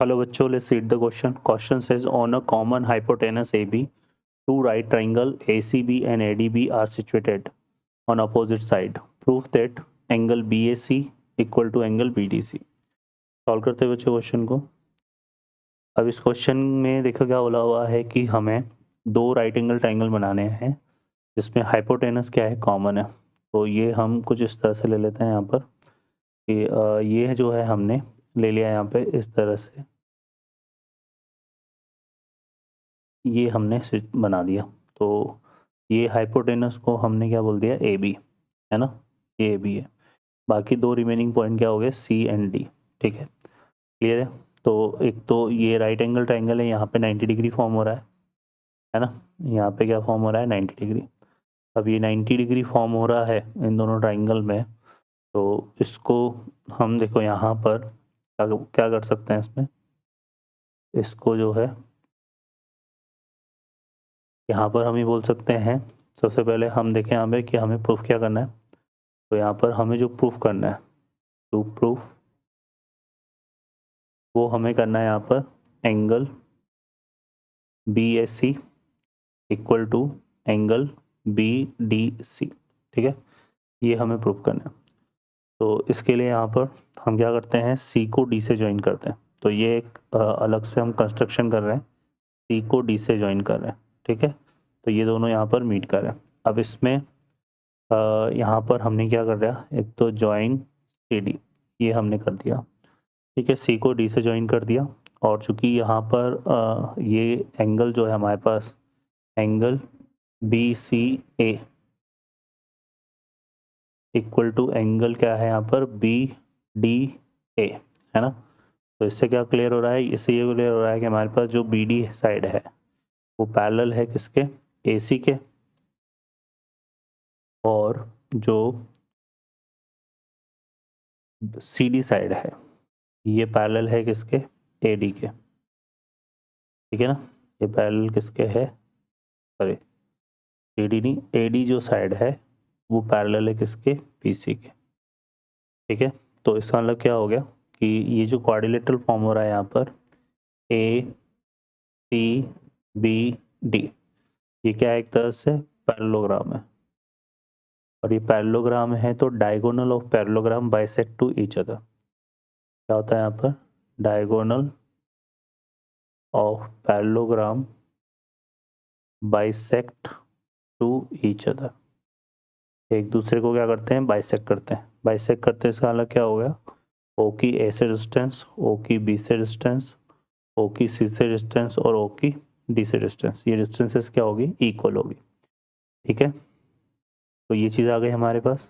Hello बच्चों, let's read the question. Question says on a common hypotenuse AB, two right triangle ACB and ADB are situated on opposite side. Prove that angle BAC equal to angle BDC. Solve करते हैं बच्चों question को। अब इस question में देखो क्या बोला हुआ है कि हमें दो राइट एंगल ट्राइंगल बनाने हैं जिसमें हाइपोटेनस क्या है, कॉमन है। तो ये हम कुछ इस तरह से ले लेते हैं यहाँ पर कि ये जो है हमने ले लिया यहाँ पे इस तरह से, ये हमने बना दिया। तो ये हाइपोटेनस को हमने क्या बोल दिया, ए बी, है ना, ये ए बी है। बाकी दो रिमेनिंग पॉइंट क्या हो गए, सी एंड डी। ठीक है, क्लियर है। तो एक तो ये राइट एंगल ट्राइंगल है, यहाँ पे 90 डिग्री फॉर्म हो रहा है ना, यहाँ पे क्या फॉर्म हो रहा है, 90 डिग्री। अब ये 90 डिग्री फॉर्म हो रहा है इन दोनों ट्राइंगल में, तो इसको हम देखो यहाँ पर क्या क्या कर सकते हैं, इसमें इसको जो है यहाँ पर हम ही बोल सकते हैं। सबसे पहले हम देखें यहाँ पे कि हमें प्रूफ क्या करना है। तो यहाँ पर हमें जो प्रूफ करना है, टू प्रूफ, वो हमें करना है यहाँ पर angle B S C equal to angle B D C. ठीक है, ये हमें प्रूफ करना है। तो इसके लिए यहाँ पर हम क्या करते हैं, सी को डी से ज्वाइन करते हैं। तो ये एक अलग से हम कंस्ट्रक्शन कर रहे हैं, सी को डी से ज्वाइन कर रहे हैं। ठीक है, तो ये दोनों यहाँ पर मीट कर रहे हैं। अब इसमें यहाँ पर हमने क्या कर दिया, एक तो ज्वाइन सी डी, ये हमने कर दिया। ठीक है, सी को डी से ज्वाइन कर दिया। और चूंकि यहाँ पर ये एंगल जो है हमारे पास angle B C A equal to angle क्या है यहाँ पर, बी डी ए, है ना। तो इससे क्या क्लियर हो रहा है, इससे ये क्लियर हो रहा है कि हमारे पास जो बी डी साइड है वो पैरेलल है किसके, ए सी के, और जो सी डी साइड है ये पैरेलल है किसके, ए डी के। ठीक है ना, ये पैरेलल किसके है, सॉरी ए डी नहीं, ए डी जो साइड है वो पैरेलल है किसके, पी सी के। ठीक है, तो इसका मतलब क्या हो गया कि ये जो क्वाड्रिलेटरल फॉर्म हो रहा है यहाँ पर ए सी बी डी, ये क्या है, एक तरह से पैरेललोग्राम है। और ये पैरेललोग्राम है तो diagonal of parallelogram bisect to each other. क्या होता है यहाँ पर, diagonal of parallelogram bisect to each other, एक दूसरे को क्या करते हैं, बाइसेक्ट करते हैं। बाइसेक्ट करते हैं इसका मतलब क्या हो गया, ओ की ए से डिस्टेंस, ओ की बी से डिस्टेंस, ओ की सी से डिस्टेंस और ओ की डी से डिस्टेंस, ये डिस्टेंसेस क्या होगी, इक्वल होगी। ठीक है, तो ये चीज़ आ गई हमारे पास।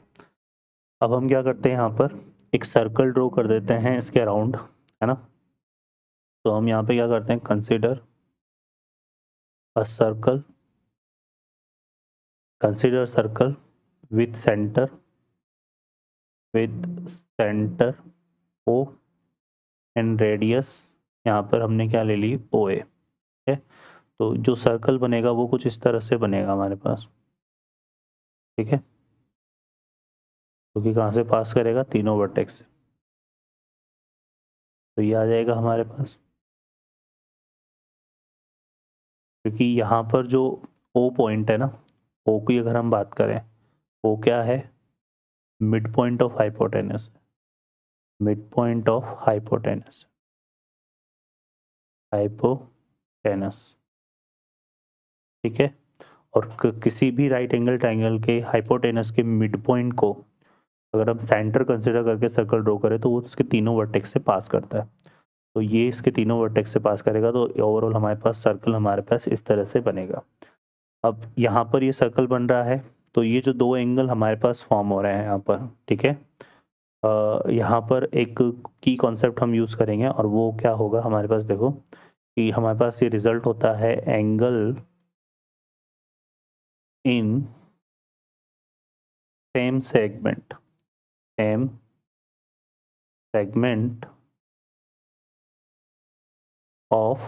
अब हम क्या करते हैं, यहाँ पर एक सर्कल ड्रॉ कर देते हैं इसके अराउंड, है ना। तो हम यहाँ पे क्या करते हैं, consider a circle, consider circle with centre O and radius, यहाँ पर हमने क्या ले ली, ओ ए। है, तो जो सर्कल बनेगा वो कुछ इस तरह से बनेगा हमारे पास। ठीक है, क्योंकि कहाँ से पास करेगा, तीनों वर्टेक्स से। तो ये आ जाएगा हमारे पास, क्योंकि यहाँ पर जो ओ पॉइंट है ना, ओ की अगर हम बात करें, ओ क्या है, mid point of hypotenuse, mid point of hypotenuse, hypotenuse. ठीक है, और किसी भी राइट एंगल ट्राइंगल के हाइपोटेनस के मिड पॉइंट को अगर हम सेंटर कंसिडर करके सर्कल ड्रॉ करें तो वो उसके तीनों वर्टेक्स से पास करता है। तो ये इसके तीनों वर्टेक्स से पास करेगा, तो ओवरऑल हमारे पास सर्कल हमारे पास इस तरह से बनेगा। अब यहाँ पर ये सर्कल बन रहा है, तो ये जो दो एंगल हमारे पास फॉर्म हो रहे हैं यहाँ पर, ठीक है, यहाँ पर एक की कॉन्सेप्ट हम यूज़ करेंगे और वो क्या होगा हमारे पास, देखो कि हमारे पास ये रिजल्ट होता है angle in same segment, same segment of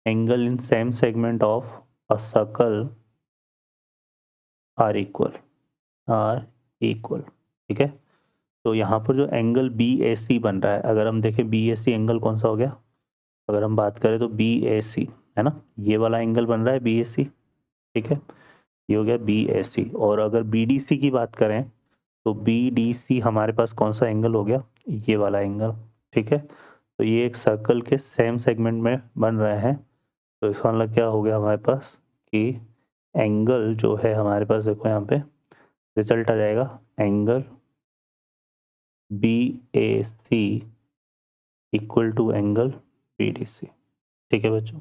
angle in same segment of a circle are equal, are equal। ठीक है, तो यहाँ पर जो एंगल BAC बन रहा है, अगर हम देखें BAC एंगल कौन सा हो गया, अगर हम बात करें तो BAC है ना, ये वाला एंगल बन रहा है BAC, ठीक है, ये हो गया BAC। और अगर BDC की बात करें तो BDC हमारे पास कौन सा एंगल हो गया, ये वाला एंगल, ठीक है। तो ये एक सर्कल के सेम सेगमेंट में बन रहे हैं, तो इसका मतलब क्या हो गया हमारे पास कि एंगल जो है हमारे पास, देखो यहाँ पे रिजल्ट आ जाएगा angle BAC equal to angle BDC, ठीक है बच्चों,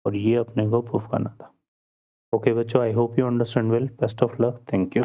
और ये अपने को प्रूफ करना था। ओके बच्चों, I hope you understand well, best of luck, thank you.